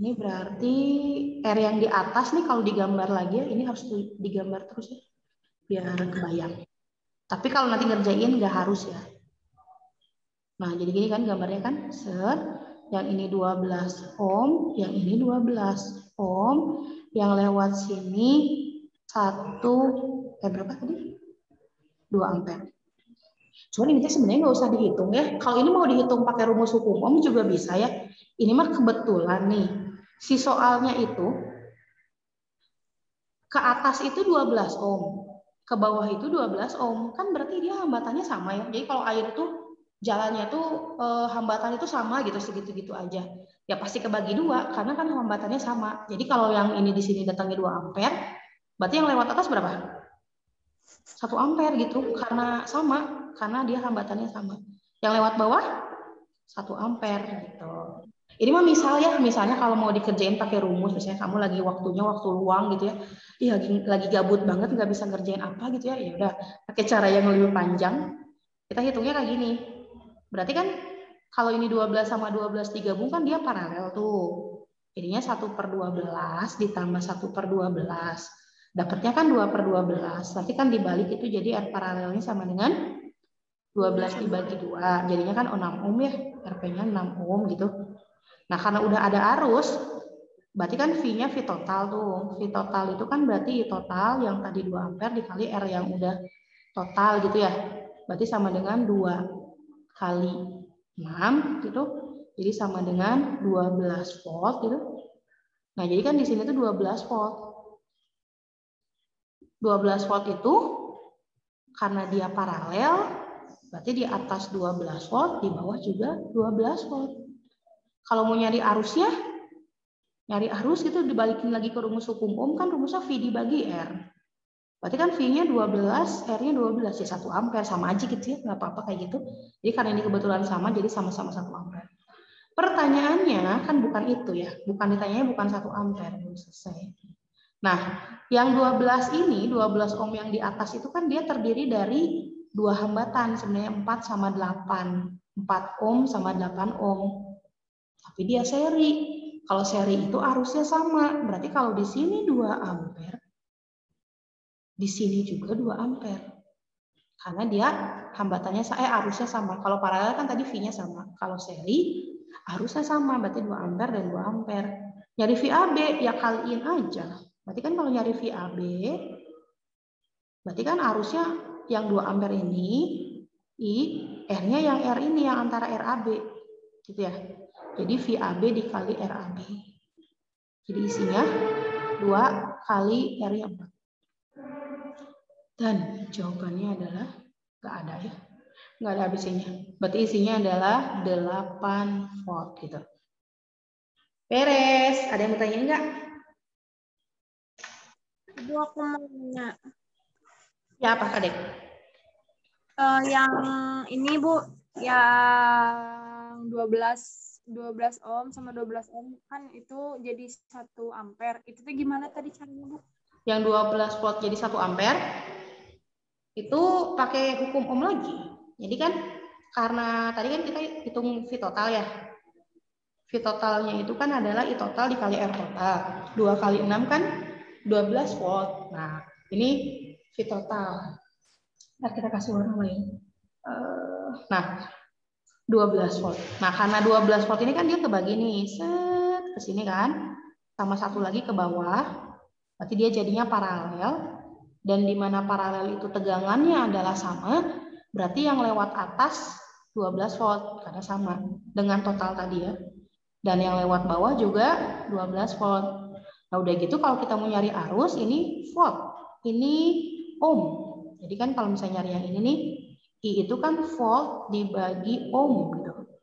Ini berarti R yang di atas nih kalau digambar lagi ya, ini harus digambar terus ya. Biar kebayang. Tapi kalau nanti ngerjain nggak harus ya. Nah, jadi gini kan gambarnya kan. Set. Yang ini 12 ohm, yang ini 12 ohm. Yang lewat sini berapa tadi? 2 ampere. Cuman ini sebenarnya nggak usah dihitung ya. Kalau ini mau dihitung pakai rumus hukum ohm juga bisa ya. Ini mah kebetulan nih. Si soalnya itu ke atas itu 12 ohm. Ke bawah itu 12 ohm. Kan berarti dia hambatannya sama ya. Jadi kalau air tuh jalannya tuh hambatan itu sama gitu, segitu-gitu aja. Ya pasti kebagi 2 karena kan hambatannya sama. Jadi kalau yang ini di sini datangnya 2 ampere, berarti yang lewat atas berapa? 1 ampere gitu, karena sama, karena dia hambatannya sama. Yang lewat bawah 1 ampere gitu. Ini mah misal ya, misalnya kalau mau dikerjain pakai rumus, misalnya kamu lagi waktu luang gitu ya, lagi gabut banget nggak bisa ngerjain apa gitu ya, ya udah pakai cara yang lebih panjang. Kita hitungnya kayak gini. Berarti kan kalau ini 12 sama 12 digabung kan dia paralel tuh. Jadinya 1 per 12 ditambah 1 per 12. Dapatnya kan 2 per 12. Nanti kan dibalik itu jadi R paralelnya sama dengan 12 dibagi 2. Jadinya kan 6 ohm ya. RP-nya 6 ohm gitu. Nah karena udah ada arus, berarti kan V-nya V total tuh. V total itu kan berarti total yang tadi 2 ampere dikali R yang udah total gitu ya. Berarti sama dengan 2 kali 6 gitu. Jadi sama dengan 12 volt gitu. Nah jadi kan di sini tuh 12 volt. 12 volt itu karena dia paralel, berarti di atas 12 volt, di bawah juga 12 volt. Kalau mau nyari arusnya, nyari arus itu dibalikin lagi ke rumus hukum ohm, kan rumusnya V dibagi R. Berarti kan V-nya 12, R-nya 12, ya 1 ampere, sama aja gitu ya, nggak apa-apa kayak gitu. Jadi karena ini kebetulan sama, jadi sama-sama 1 ampere. Pertanyaannya kan bukan itu ya, ditanyanya bukan 1 ampere, belum selesai. Nah, yang 12 ini, 12 ohm yang di atas itu kan dia terdiri dari 2 hambatan, sebenarnya 4 sama 8. 4 ohm sama 8 ohm. Tapi dia seri. Kalau seri itu arusnya sama. Berarti kalau di sini 2 ampere, di sini juga 2 ampere. Karena dia hambatannya arusnya sama. Kalau paralel kan tadi V-nya sama. Kalau seri arusnya sama, berarti 2 ampere dan 2 ampere. Nyari VAB ya kaliin aja. Berarti kan kalau nyari VAB, berarti kan arusnya yang 2 ampere ini, R-nya yang R ini, yang antara RAB. Gitu ya. Jadi VAB dikali RAB. Jadi isinya 2 kali R-nya 4. Dan jawabannya adalah nggak ada ya. Nggak ada ABC-nya. Berarti isinya adalah 8 volt gitu. Beres. Ada yang mau tanya nggak? Ibu aku mau nanya. Ya apa, Kadek? Yang ini Bu, yang 12 ohm sama 12 ohm kan itu jadi 1 ampere. Itu tuh gimana tadi caranya Bu? Yang 12 volt jadi 1 ampere itu pakai hukum ohm lagi. Jadi kan karena tadi kan kita hitung V total ya. V totalnya itu kan adalah I total dikali R total. 2 kali 6 kan 12 volt. Nah, ini V total. Nah, kita kasih warna lain. Nah, 12 volt. Nah, karena 12 volt ini kan dia kebagi nih, set ke sini kan, sama satu lagi ke bawah. Berarti dia jadinya paralel. Dan di mana paralel itu tegangannya adalah sama, berarti yang lewat atas 12 volt karena sama dengan total tadi ya. Dan yang lewat bawah juga 12 volt. Nah, udah gitu kalau kita mau nyari arus, ini volt, ini ohm. Jadi kan kalau misalnya nyari yang ini nih, I itu kan volt dibagi ohm gitu.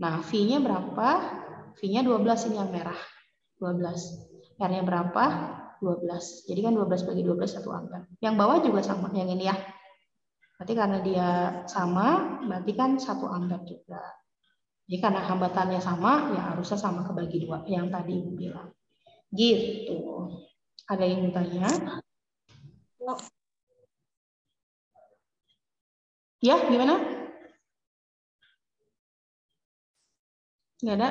Nah, V-nya berapa? V-nya 12, ini yang merah. 12. R-nya berapa? 12. Jadi kan 12 bagi 12 1 ampere. Yang bawah juga sama, yang ini ya. Berarti karena dia sama, berarti kan 1 ampere juga. Jadi karena hambatannya sama, ya harusnya sama kebagi 2 yang tadi Ibu bilang. Gitu. Ada yang bertanya? Ya, gimana? Nggak ada?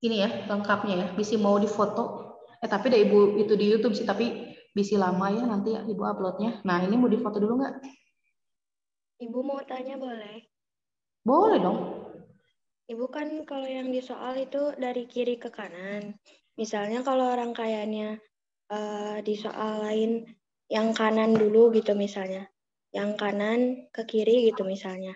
Ini ya, lengkapnya ya. Bisa mau difoto. Tapi ada Ibu itu di YouTube sih, tapi bisa lama ya nanti ya Ibu uploadnya. Nah, ini mau difoto dulu nggak? Ibu mau tanya boleh? Boleh dong. Ibu kan kalau yang di soal itu dari kiri ke kanan. Misalnya kalau rangkaiannya di soal lain yang kanan dulu gitu misalnya. Yang kanan ke kiri gitu misalnya.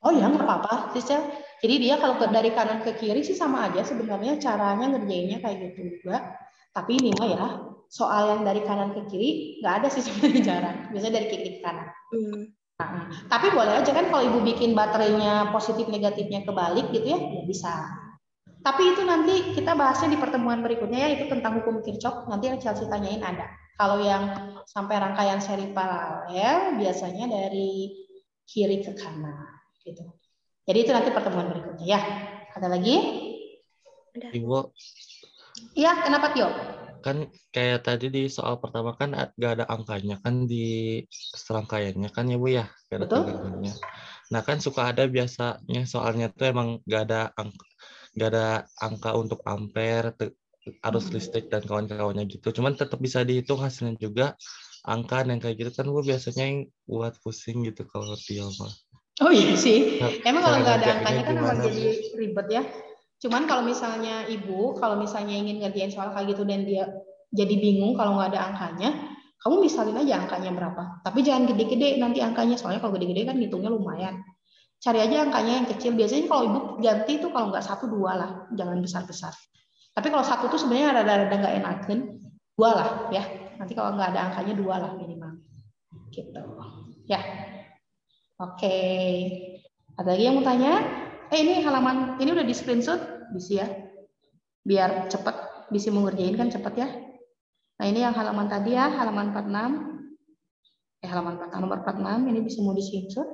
Oh ya, nggak apa-apa, Sister. Jadi dia kalau dari kanan ke kiri sih sama aja sebenarnya caranya ngerjainnya kayak gitu juga. Tapi ini mah ya, soal yang dari kanan ke kiri nggak ada sih sebenarnya jarang. Biasanya dari kiri ke kanan. Tapi boleh aja kan kalau Ibu bikin baterainya positif negatifnya kebalik gitu ya, ya bisa. Tapi itu nanti kita bahasnya di pertemuan berikutnya ya, itu tentang hukum Kirchhoff. Nanti yang Chelsea tanyain ada. Kalau yang sampai rangkaian seri paralel biasanya dari kiri ke kanan gitu. Jadi itu nanti pertemuan berikutnya ya. Ada lagi? Ibu, Iya, kenapa Tio? kan kayak tadi di soal pertama kan gak ada angkanya kan di serangkaiannya kan ya Bu ya, gak ada Betul. tegangannya. Nah kan suka ada biasanya soalnya tuh emang gak ada angka untuk ampere, arus listrik dan kawan-kawannya gitu. Cuman tetap bisa dihitung hasilnya juga. Angka yang kayak gitu kan Bu biasanya yang buat pusing gitu kalau Tio mah. Oh iya sih. Emang kalau Cara nggak ada ngerjainnya angkanya kan emang gimana jadi Bu? ribet ya. Cuman kalau misalnya Ibu, kalau misalnya ingin ngerjain soal kayak gitu dan dia jadi bingung kalau nggak ada angkanya, kamu misalin aja angkanya berapa. Tapi jangan gede-gede nanti angkanya, soalnya kalau gede-gede kan hitungnya lumayan. Cari aja angkanya yang kecil. Biasanya kalau Ibu ganti itu kalau nggak 1 2 lah, jangan besar-besar. Tapi kalau 1 tuh sebenarnya rada-rada nggak enakan, 2 lah ya. Nanti kalau nggak ada angkanya 2 lah minimal. Gitu. Ya. Oke. Ada lagi yang mau tanya? Ini halaman ini udah di screenshot, bisa ya. Biar cepat, bisa mengerjain kan cepat ya. Nah, ini yang halaman tadi ya, halaman 46. Halaman 46, nomor 46 ini bisa mau di screenshot.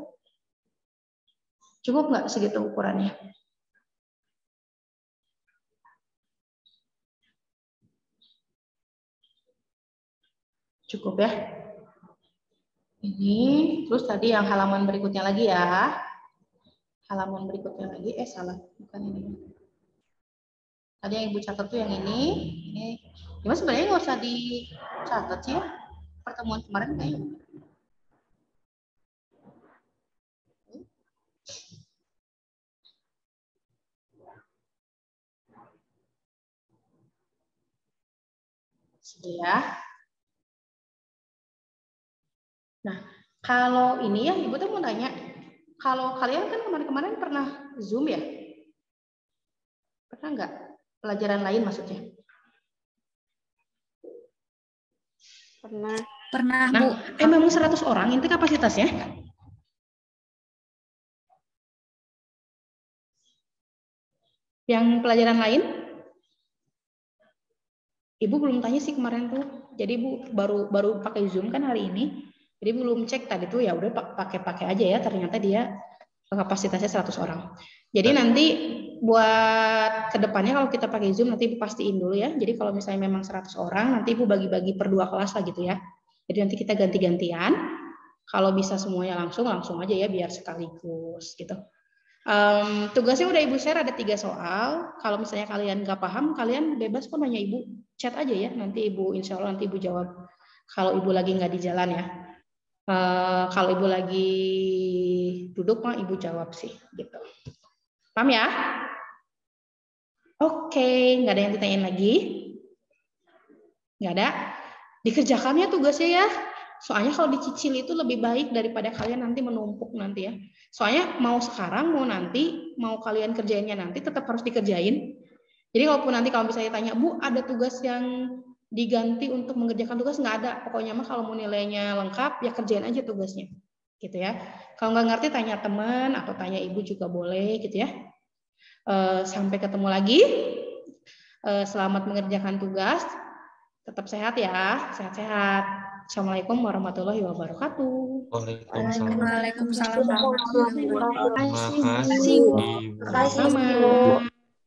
Cukup nggak segitu ukurannya? Cukup ya. Ini, terus tadi yang halaman berikutnya lagi ya. halaman berikutnya lagi. Salah, bukan ini. Tadi yang Ibu catat tuh yang ini. Cuma sebenarnya nggak usah dicatat sih ya. Pertemuan kemarin kayaknya. Ya. Nah, kalau ini ya, Ibu tuh mau tanya, kalau kalian kan kemarin-kemarin pernah Zoom ya? Pernah nggak? Pelajaran lain maksudnya? Pernah. Pernah, Nah, Bu. memang 100 orang itu kapasitasnya? Yang pelajaran lain? Ibu belum tanya sih kemarin tuh. Jadi Ibu baru pakai Zoom kan hari ini. Jadi belum cek tadi tuh, ya udah pakai aja ya. Ternyata dia kapasitasnya 100 orang. Jadi nanti buat kedepannya kalau kita pakai Zoom nanti Ibu pastiin dulu ya. Jadi kalau misalnya memang 100 orang nanti Ibu bagi-bagi per 2 kelas lah gitu ya. Jadi nanti kita ganti-gantian. Kalau bisa semuanya langsung aja ya biar sekaligus gitu. Tugasnya udah Ibu share, ada 3 soal. Kalau misalnya kalian nggak paham, kalian bebas kok nanya Ibu, chat aja ya. Nanti Ibu, insya Allah nanti Ibu jawab. Kalau Ibu lagi nggak di jalan ya. Kalau Ibu lagi duduk mah Ibu jawab sih, gitu. Paham ya? Oke, nggak ada yang ditanyain lagi? Nggak ada? Dikerjakannya tugasnya ya. Soalnya kalau dicicil itu lebih baik daripada kalian nanti menumpuk nanti ya. Soalnya mau sekarang, mau nanti, mau kalian kerjainnya nanti tetap harus dikerjain. Jadi walaupun nanti kalau misalnya tanya, Bu, ada tugas yang diganti untuk mengerjakan tugas, nggak ada. Pokoknya mah kalau mau nilainya lengkap, ya kerjain aja tugasnya. Gitu ya. Kalau nggak ngerti, tanya teman atau tanya Ibu juga boleh gitu ya. Sampai ketemu lagi. Selamat mengerjakan tugas. Tetap sehat ya. Sehat-sehat. Assalamualaikum warahmatullahi wabarakatuh. Waalaikumsalam. Waalaikumsalam warahmatullahi wabarakatuh. Terima kasih. Terima kasih, Bu. Sama.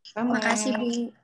Terima kasih, Bu.